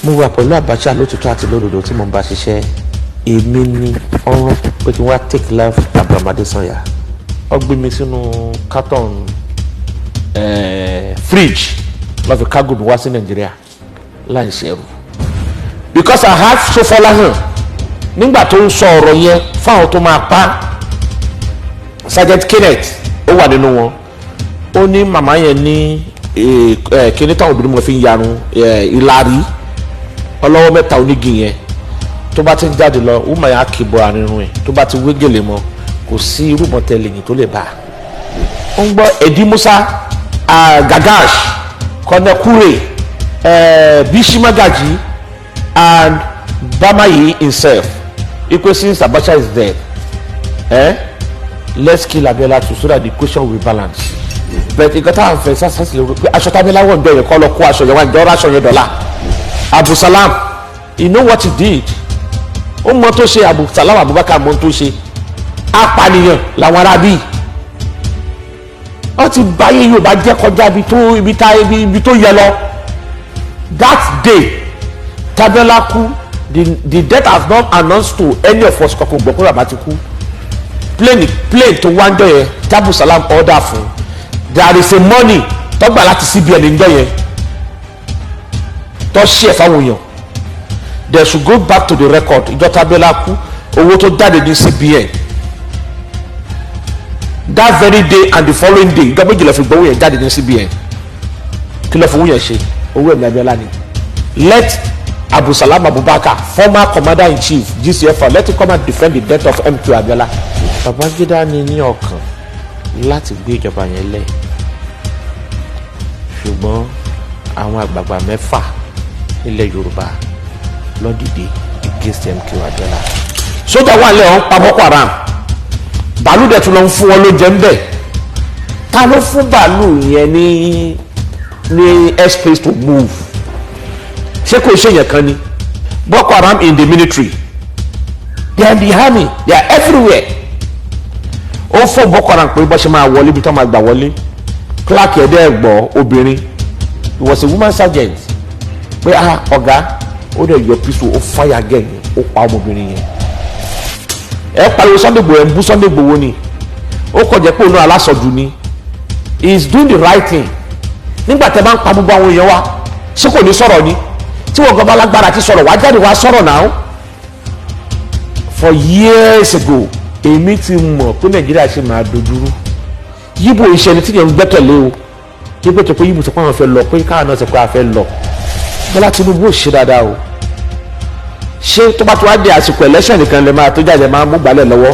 mo wà pẹ̀lú Abacha lótìtọ́ àti lódodo tí mo ń bá ṣiṣẹ́. Èmi ni ọ̀run pé kí wọ́n take life Abraham Adesanya. Ó gbé mi sínú carton fridge lọ fi cargo mi wá sí Nàìjíríà láì ṣẹ̀rù. Because I have so far lásán nígbà tó ń sọ ọ̀rọ̀ yẹn fáwọn tó máa pa Sergeant Kenneth ó wà nínú wọn. Ó ní màmá yẹn ní kíní táwọn obìnrin mọ̀ fi ń yarun ìlàrí ọlọ́wọ́ mẹ́ta onígi yẹn tó bá ti ń jáde lọ ó máa yà kí bọ àrírun ẹ̀ tó bá ti wé gèlè mọ́ kò sí irú mọ́tẹ́lẹ̀ yìí tó lè bá a. ó ń gbọ́ Edi Musa Gagash Kọ́nẹ́kúrè Bishimagaji and Bamayi himself equal since Abacha is dead let's kill Abiola too so that the question will balance. But ìgbà táwọn fẹ́ sásásì lè pé aṣọ tábìlà wọ̀ ń bẹ̀rẹ̀ kọ́ lọ kó aṣọ yẹn wá ìjọba aṣọ yẹn dọ́là. Abusalam you know what he did? Ó mọ tó ṣe Abusalam Abubakar mọ tó ṣe apànìyàn làwọn arábí. Wọ́n ti báyé Yorùbá jẹ́ kọjá ibi tó yẹ lọ. That day Tabiola kú the death has not announced to any of us kọ́kọ́ gbọ́ pé bàbá ti kú. Plane tó wá ń jọ yẹn Abusalam order fún. There is a money tọ́gbà láti CBN ńjọ́ yẹn tó ṣe fáwọn èèyàn. They should go back to the record ìjọ Tabiola kú owó tó jáde ní CBN that very day and the following day ìjọba ìjìnlẹ̀ fi gbowó yẹn jáde ní CBN kí ló fowó yẹn ṣe owó ẹ̀mí Abiola ni. Let Abusalam Abubakar former commander in chief GCFR let him come and defend the death of MKO Abiola. Babangida ní ọkàn láti gbé ìjọba yẹn lẹ̀ ṣùgbọ́n àwọn àgbààgbà mẹ́fà nílẹ̀ Yorùbá ló dìde against MKO Abiola. Sójà wà lẹ́ ọ̀hún pa Boko Haram bàálù dẹ̀ tún lọ ń fún wọn ló jẹ́ ń bẹ̀. Ta ló fún bàálù yẹn ní airspace to move? Ṣé kò ṣe yẹn kan ni? Boko Haram in the military, they are in the army, they are everywhere. Ó fún Boko Haram pé bó ṣe máa wọlé bí tó máa gbà wọlé. Clark ẹ̀dẹ́gbọ̀ obìnrin he was a woman sergeant pé ọ̀gá ó dẹ̀ yọ pistol ó fire again ó pa ọmọbìnrin yẹn. Ẹ pariwo Sunday Igboho ẹ̀ ń bú Sunday Igboho ni ó kọjá pé òun aláṣọjù ni he is doing the right thing. Nígbà tẹ́ bá ń pa gbogbo àwọn èèyàn wa ṣé kò ní sọ̀rọ̀ ni tí wọ́n gbọ́ bá lágbára ti sọ̀rọ̀ wá jáde wá sọ̀rọ̀ náà. For years ago èmi ti mọ̀ pé Nàìjíríà ṣe máa dojúrú. Yíbo iṣẹ́ ni tí yẹn ń gbẹ́kẹ̀lé o yíbo tó pé yíbo sọ pé àwọn fẹ́ lọ pé káwọn náà sọ pé a fẹ́ lọ. Bọ́lá Tinubu ò ṣe dáadáa o. Ṣé tó bá tó wá dé àsìkò election nìkan lè máa tó jáde máa mú gbálẹ̀ lọ́wọ́?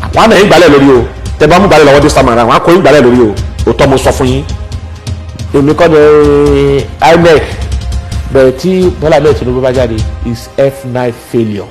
Àwọn àmì ìgbálẹ̀ lórí o tẹ bá mú gbálẹ̀ lọ́wọ́ dé sàmàrà àwọn akọ ìgbálẹ̀ lórí o òótọ́ mo sọ fún yín. Èmi kọ́ ni INEC bẹ̀rẹ̀ tí Bọ́lá Tinubu bá jáde is F9 failure.